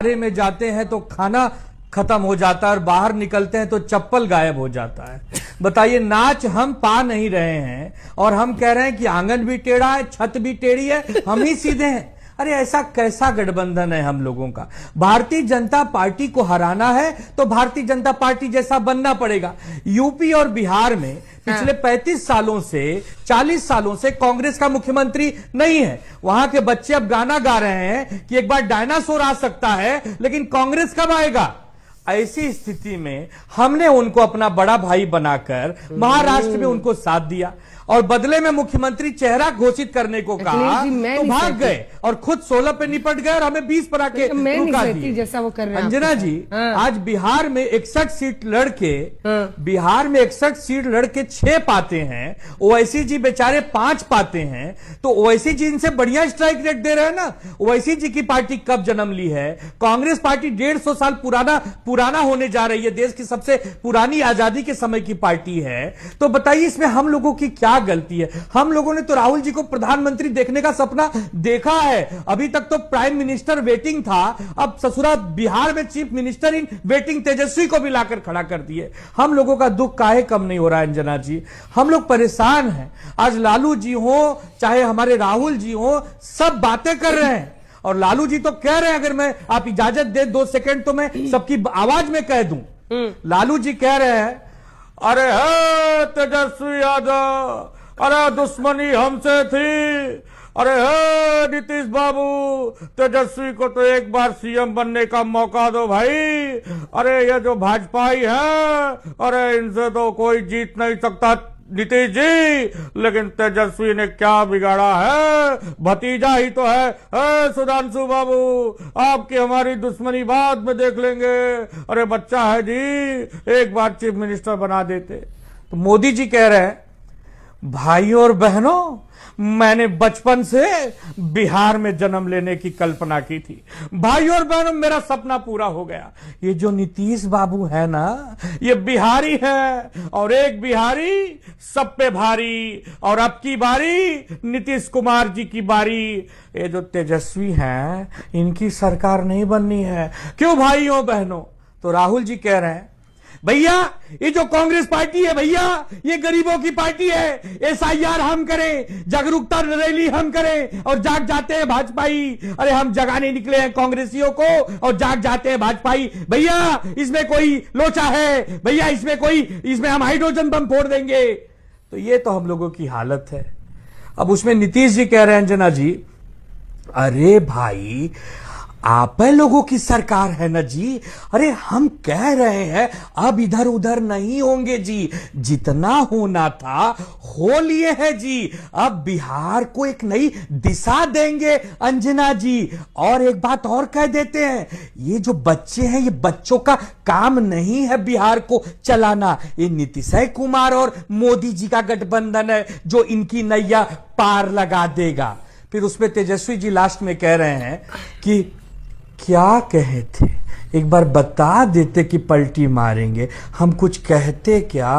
में जाते हैं तो खाना खत्म हो जाता है और बाहर निकलते हैं तो चप्पल गायब हो जाता है। बताइए, नाच हम पा नहीं रहे हैं और हम कह रहे हैं कि आंगन भी टेढ़ा है, छत भी टेढ़ी है, हम ही सीधे हैं। अरे ऐसा कैसा गठबंधन है हम लोगों का? भारतीय जनता पार्टी को हराना है तो भारतीय जनता पार्टी जैसा बनना पड़ेगा। यूपी और बिहार में पिछले 35 सालों से 40 सालों से कांग्रेस का मुख्यमंत्री नहीं है। वहां के बच्चे अब गाना गा रहे हैं कि एक बार डायनासोर आ सकता है, लेकिन कांग्रेस कब आएगा? ऐसी स्थिति में हमने उनको अपना बड़ा भाई बनाकर महाराष्ट्र में उनको साथ दिया और बदले में मुख्यमंत्री चेहरा घोषित करने को कहा तो भाग गए और खुद 16 पे निपट गए और हमें 20 पर आके रुका दिए। जैसा वो कर रहे हैं अंजना जी, आज बिहार में 61 सीट लड़के बिहार में 61 सीट लड़के 6 पाते हैं, ओवैसी जी बेचारे 5 पाते हैं। तो ओवैसी जी इनसे बढ़िया स्ट्राइक रेट दे रहे हैं ना। ओवैसी जी की पार्टी कब जन्म ली है? कांग्रेस पार्टी 150 साल पुराना होने जा रही है, देश की सबसे पुरानी आजादी के समय की पार्टी है। तो बताइए इसमें हम लोगों की क्या गलती है? हम लोगों ने तो राहुल जी को प्रधानमंत्री देखने का सपना देखा है। अभी तक तो प्राइम मिनिस्टर वेटिंग था, अब ससुरा बिहार में चीफ मिनिस्टर इन वेटिंग तेजस्वी को भी लाकर खड़ा कर दिए। हम लोगों का दुख काहे कम नहीं हो रहा है अंजना जी? हम लोग परेशान हैं। आज लालू जी हो चाहे हमारे राहुल जी हो, सब बातें कर रहे हैं और लालू जी तो कह रहे हैं, अगर मैं आप इजाजत दे 2 सेकंड तो मैं सबकी आवाज में कह दूं। लालू जी कह रहे हैं, अरे है तेजस्वी यादव, अरे दुश्मनी हमसे थी, अरे है नीतीश बाबू, तेजस्वी को तो एक बार सीएम बनने का मौका दो भाई। अरे ये जो भाजपाई है, अरे इनसे तो कोई जीत नहीं सकता नीतीश जी, लेकिन तेजस्वी ने क्या बिगाड़ा है? भतीजा ही तो है सुधांशु बाबू, आपकी हमारी दुश्मनी बाद में देख लेंगे। अरे बच्चा है जी, एक बार चीफ मिनिस्टर बना देते। तो मोदी जी कह रहे हैं, भाइयों और बहनों, मैंने बचपन से बिहार में जन्म लेने की कल्पना की थी। भाइयों और बहनों, मेरा सपना पूरा हो गया। ये जो नीतीश बाबू है ना, ये बिहारी है और एक बिहारी सब पे भारी। और अब की बारी नीतीश कुमार जी की बारी। ये जो तेजस्वी हैं, इनकी सरकार नहीं बननी है। क्यों भाइयों बहनों? तो राहुल जी कह रहे हैं, भैया ये जो कांग्रेस पार्टी है भैया, ये गरीबों की पार्टी है। एसआईआर हम करें, जागरूकता रैली हम करें और जाग जाते हैं भाजपाई। अरे हम जगाने निकले हैं कांग्रेसियों को और जाग जाते हैं भाजपाई। भैया इसमें कोई लोचा है, भैया इसमें हम हाइड्रोजन बम फोड़ देंगे। तो ये तो हम लोगों की हालत है। अब उसमें नीतीश जी कह रहे हैं, अंजना जी, अरे भाई आप लोगों की सरकार है ना जी। अरे हम कह रहे हैं अब इधर उधर नहीं होंगे जी, जितना होना था हो लिए है जी। अब बिहार को एक नई दिशा देंगे अंजना जी। और एक बात और कह देते हैं, ये जो बच्चे हैं, ये बच्चों का काम नहीं है बिहार को चलाना। ये नीतीश कुमार और मोदी जी का गठबंधन है जो इनकी नैया पार लगा देगा। फिर उसमें तेजस्वी जी लास्ट में कह रहे हैं कि क्या कहे थे, एक बार बता देते कि पलटी मारेंगे, हम कुछ कहते क्या?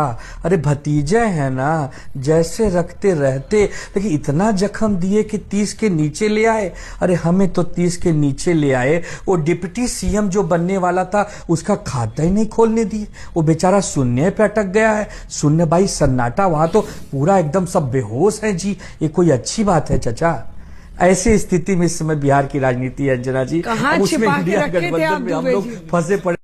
अरे भतीजे हैं ना, जैसे रखते रहते, लेकिन इतना जख्म दिए कि 30 के नीचे ले आए। अरे हमें तो 30 के नीचे ले आए। वो डिप्टी सीएम जो बनने वाला था, उसका खाता ही नहीं खोलने दिए। वो बेचारा शून्य पे अटक गया है। शून्य भाई सन्नाटा, वहां तो पूरा एकदम सब बेहोश है जी। ये कोई अच्छी बात है चाचा? ऐसी स्थिति में इस समय बिहार की राजनीति है अंजना जी। कहाँ उसमें छिपा के इंडिया रखे थे गठबंधन आप में हम दुबे लोग जी? फंसे पड़े।